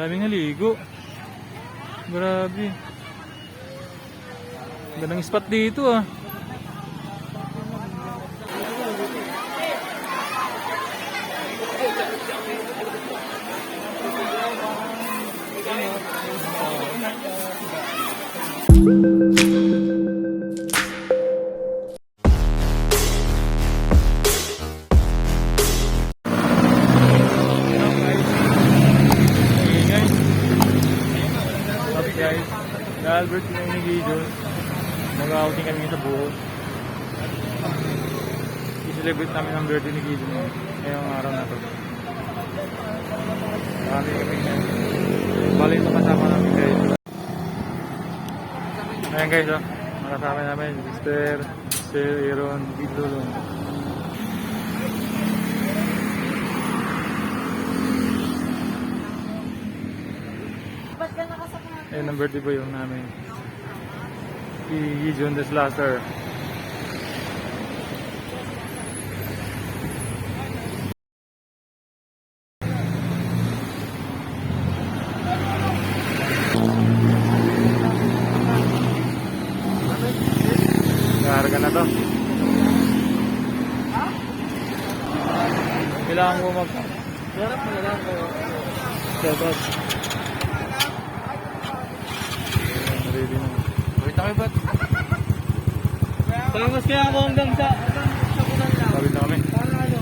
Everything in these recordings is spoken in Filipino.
Daming naligo. Grabe. Gandang spot dito ah. Albert na yung video. Mag-outing kami sa buho. I-celebrate namin ang birthday ni Gideon ngayong araw na to. Marami kami na. Bali ito kasama namin guys. Ayan guys oh. Makasama namin Sister Aaron Bidlulong. Ayun ang birthday boy yung namin. Si Gideon the Slaster. Nakarga na to. Kailangan mo Sarap mo na lang kayo. Sarap. Ready na. Wait na kayo ba't? Talamas kaya ako hanggang sa kunan lang. Sabit na kami. Para ano?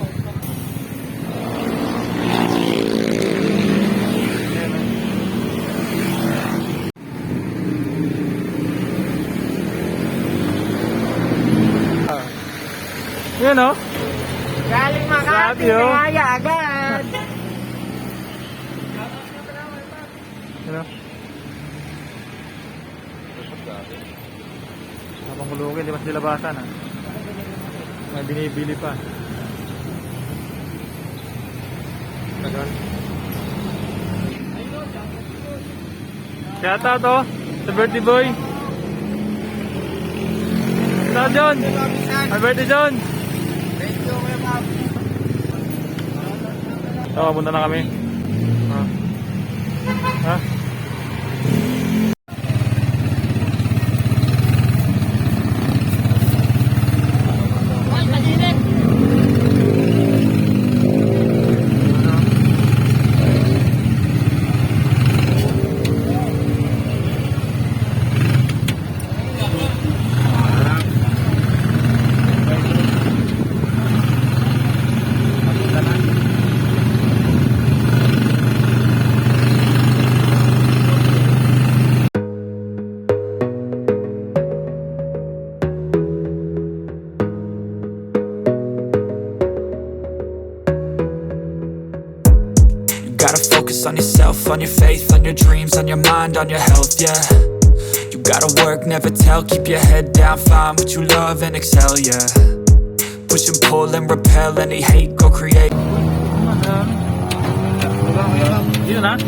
Yan o. Galing Makati, kaya agad. Ano? Habang kulungin, di mas nilabasan ha. May binibili pa. Tagal. Shout out oh, sa birthday boy. Shout out John. Happy birthday John. Thank you, Kuya Bob. So, punta na kami. Ha? Gotta focus on yourself, on your faith, on your dreams, on your mind, on your health, yeah. You gotta work, never tell, keep your head down, find what you love and excel, yeah. Push and pull and repel any hate, go create. Dito na?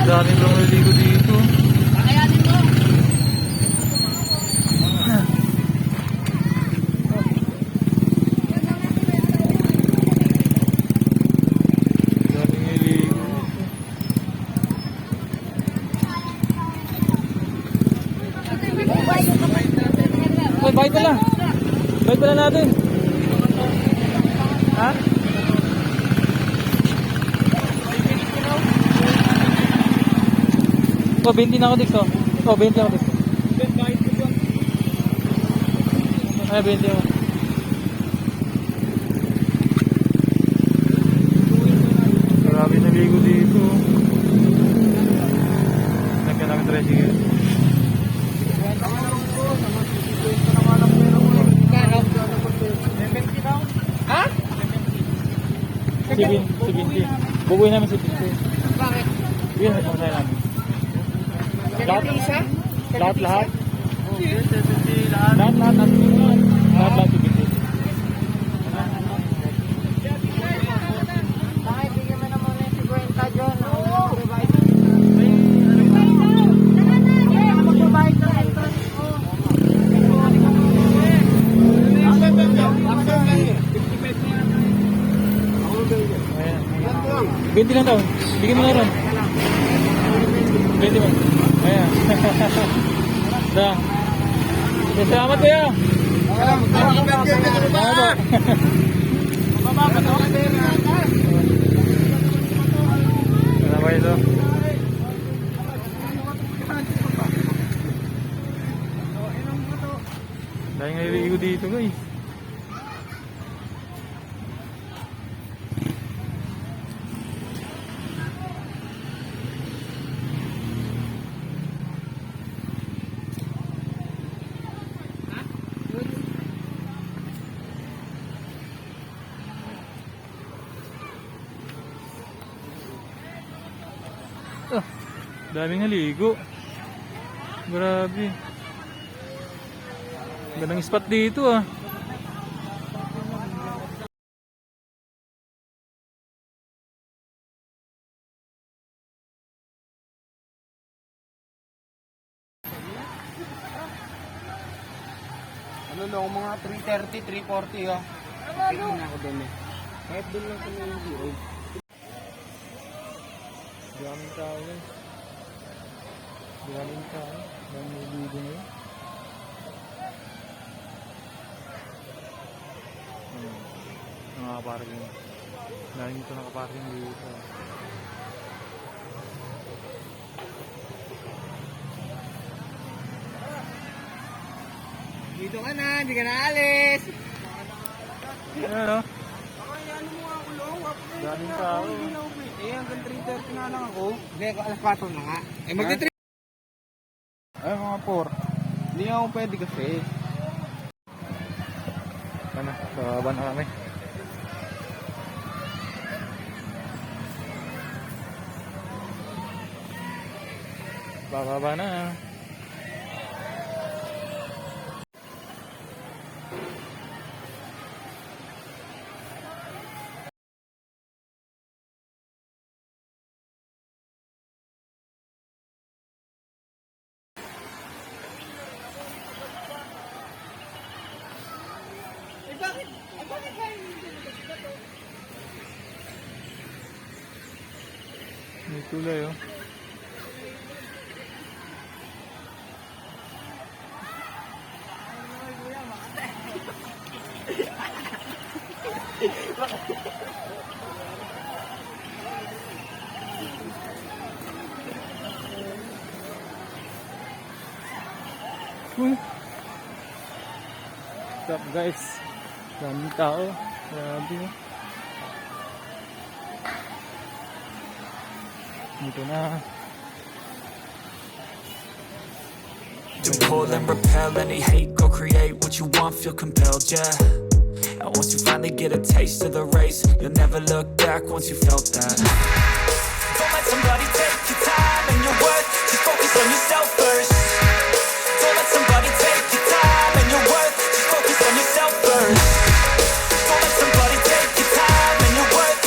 Daming lang naligo dito. Pakayanin mo. Bite pala. Bite pala natin. Ha? Oh, 20 na ako dito. Oh, 20 ako dito. Ay, 20 ako. Grabe naligo dito. Nagka namin tricycle. Ha? 70. Bubuhin namin 70. Bakit? Yun, masaya namin. Lahat? Isa? Lahat? Lahat? Lahat 70. Bakit bigyan mo na muna yung 50 dyan? Magbabayad ng entrance. lang daw. Bigyan mo na ron. 20 mo. Ayan. Da. Salamat kuya. Salamat. Salamat ito. Dahil nga iligo dito guys. Daming naligo. Grabe. Gandang spot dito ah. Ano lang, mga 3:30, 3:40 ah. Tingin na ako doon eh. Kahit doon lang kami yung view. Daming tao guys. Daming tao. Daming naligo ngayon. Nakaparking. Daming ito nakaparking dito. Dito ka na, hindi ka na alis. Ano? Ano mo nga kulong? Daming tao. Eh, hanggang 3:30 nga lang ako. Hindi, alas 4 na nga. Eh, magti-3. Ay, mga 4. Hindi ako pwede kasi. Ano? Bababa na kami. Bababa na. May tulay oh. What's up guys? Daming tao. Grabe oh. Dito na. To pull and repel any hate, go create what you want, feel compelled, yeah. And once you finally get a taste of the race, you'll never look back once you felt that. Don't let somebody take your time and your worth, just focus on yourself first. Don't let somebody take your time and your worth, just focus on yourself first. Don't let somebody take your time and your worth.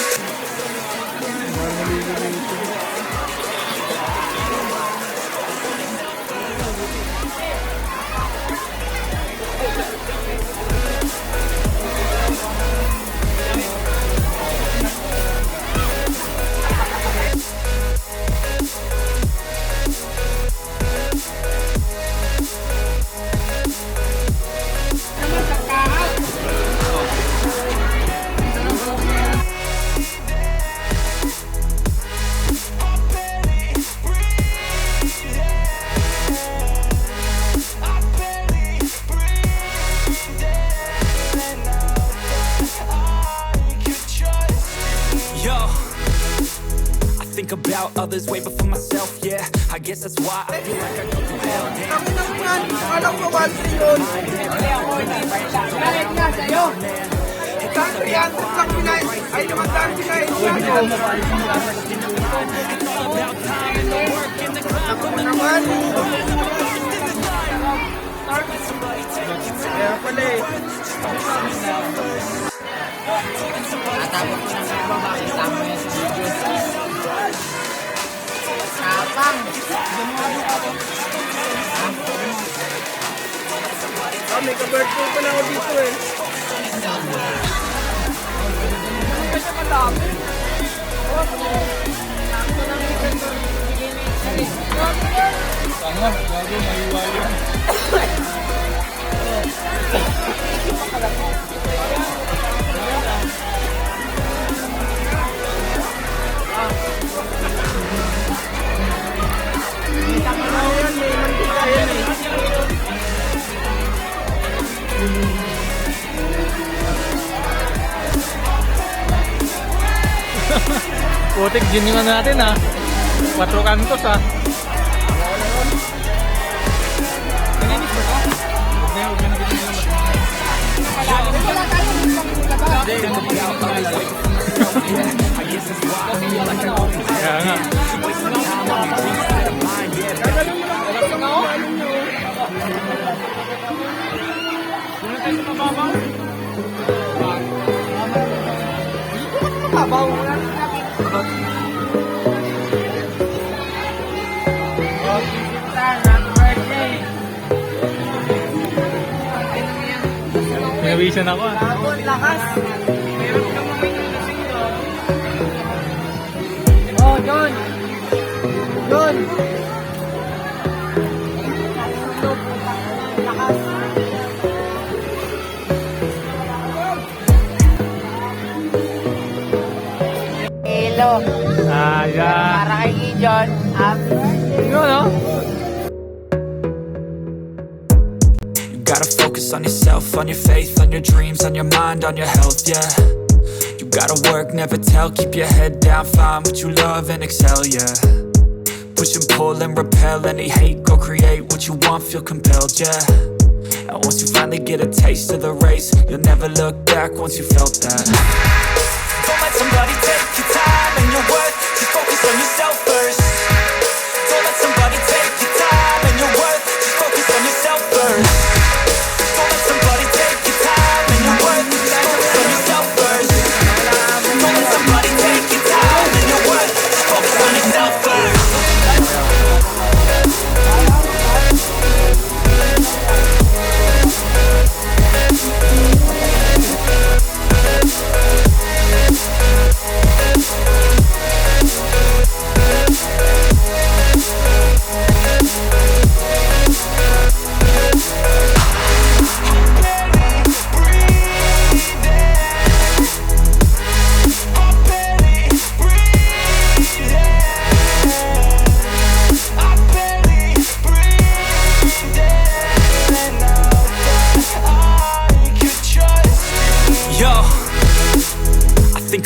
Think about others way before myself, yeah. I guess that's why I feel like I go through hell. Damn. Alam ko ba yun? Galit na sa'yo. Isang 300 lang pinay. Ay, naman dahil pinay. Ako naman. Kaya pala eh. Natapos ko na sa iba, makita mo yan sa video. Kapang! May ka-birthday pa na ako dito eh. Kasi madami. Tanga, gago, maiwali. Putik, giningan natin ha. 4 kantos ha. Naninis ba ito? Hindi, huwag na natin nila kaya nga. Pinawisan ako ah. Lakas! Meron ka mamay ng lasing mo. Oh, John! John! Lakas! Hello! Para kay John. Yun no? Gotta focus on yourself, on your faith, on your dreams, on your mind, on your health, yeah. You gotta work, never tell, keep your head down, find what you love and excel, yeah. Push and pull and repel any hate, go create what you want, feel compelled, yeah. And once you finally get a taste of the race, you'll never look back once you felt that. Don't let somebody take your time and your worth, just focus on yourself first. Don't let somebody take your time and your worth, just focus on yourself first. Don't let somebody take your time and your worth, just focus on yourself first. Don't let somebody take your time and your worth, just focus on yourself first.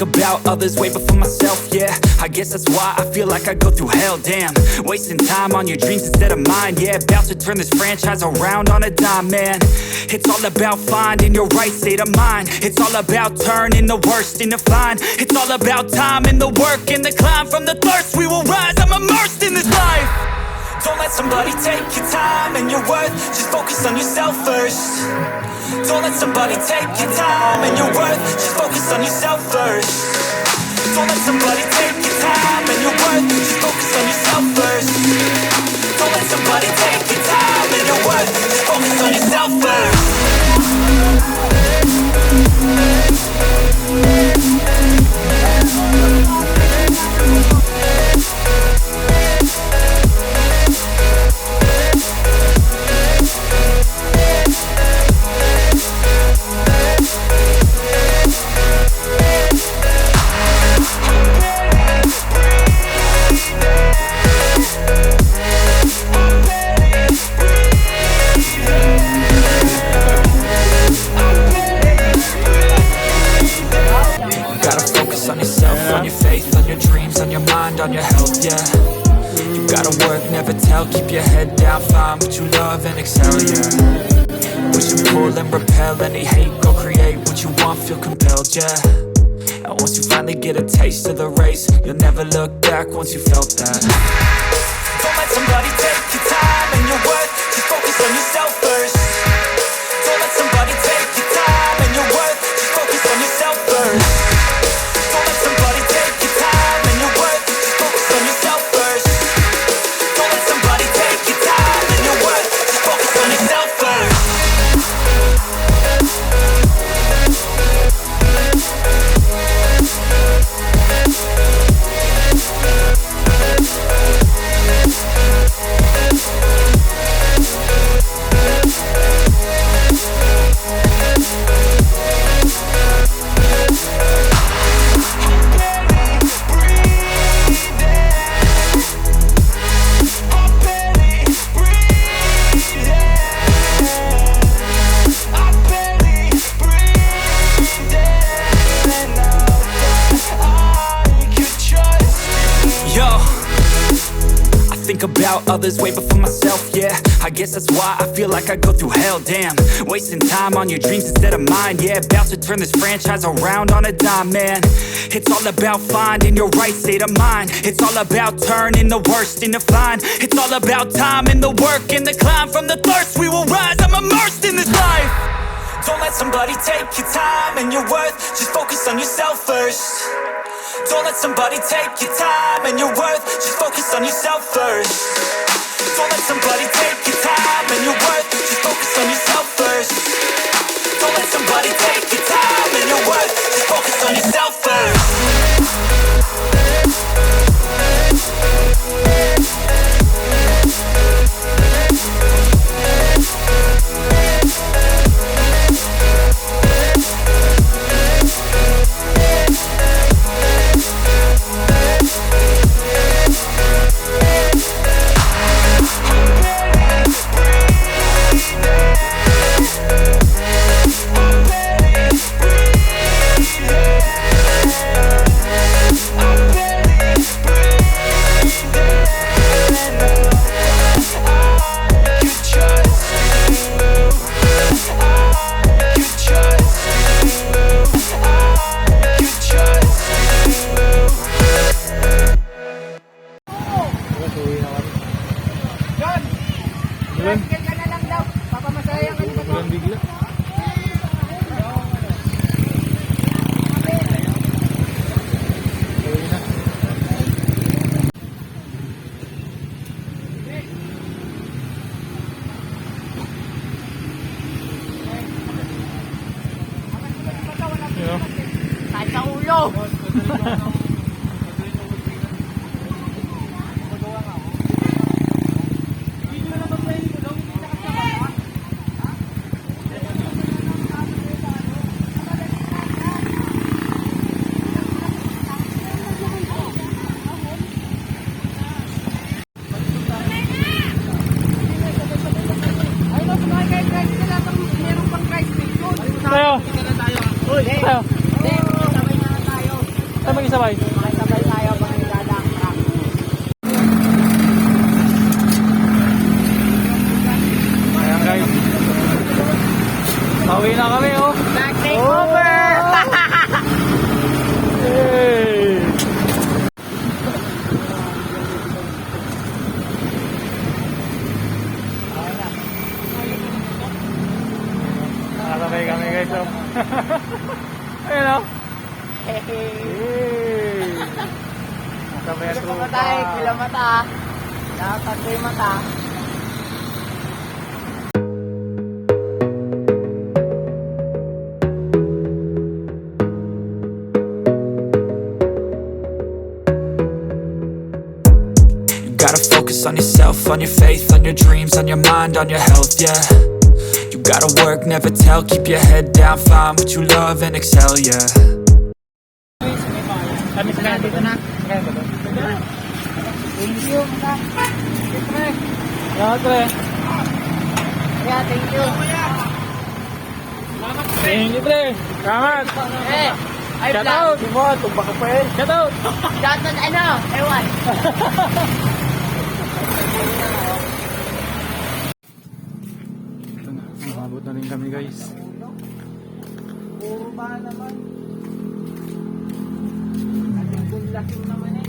About others way before myself, yeah. I guess that's why I feel like I go through hell, damn. Wasting time on your dreams instead of mine, yeah. About to turn this franchise around on a dime, man. It's all about finding your right state of mind. It's all about turning the worst into fine. It's all about time and the work and the climb. From the thirst we will rise, I'm immersed in this life. Don't let somebody take your time and your worth, just focus on yourself first. Don't let somebody take your time and your worth, just focus on yourself first. Don't let somebody take your time and your worth, just focus on yourself first. Don't let somebody take your time and your worth, just focus on yourself first. On your health, yeah. You gotta work, never tell, keep your head down, find what you love and excel, yeah. Push and pull and repel any hate, go create what you want, feel compelled, yeah. And once you finally get a taste of the race, you'll never look back once you felt that. Don't let somebody take your time and your worth, just focus on yourself first. Don't let somebody take your time and your worth, just focus on yourself first. Don't let somebody take your time and your worth, just focus on yourself first. Don't let somebody take your time and your worth, just focus on yourself first. think about others way before myself, yeah. I guess that's why I feel like I go through hell, damn. Wasting time on your dreams instead of mine, yeah. About to turn this franchise around on a dime, man. It's all about finding your right state of mind. It's all about turning the worst into fine. It's all about time and the work and the climb. From the thirst we will rise, I'm immersed in this life. Don't let somebody take your time and your worth. Just focus on yourself first. Don't let somebody take your time and your worth. Just focus on yourself first. Don't let somebody take your time and your worth. Just focus on yourself first. Don't let somebody take your time and your worth. Just focus on yourself first. Bulan bigla. Uwi na. Kahit sa ulo. Tayo. Tayo. Sabay na tayo. Tayo mag-isabay. Sabay tayo pag nagdadakrak. Ayan guys. Pauwi na kami oh. Back takeover! Hey. Nakasabay kami guys oh. Ayan oh. Hey. Nakasabay ang Kila tropa. mata eh, kila mata. Dapat ko yung mata. Gotta focus on yourself, on your faith, on your dreams, on your mind, on your health, yeah. You gotta work, never tell, keep your head down, find what you love and excel, yeah. Kami sa dito na. Thank you, mata. Salamat pre. Yeah, thank you. Thank you pre. Salamat. Eh, ay Shout vlog. out. Mo, tumba ka pa eh. Shout out. Shoutout ano? Ewan. Umabot na rin kami guys. Puro ba naman? Laking naman eh.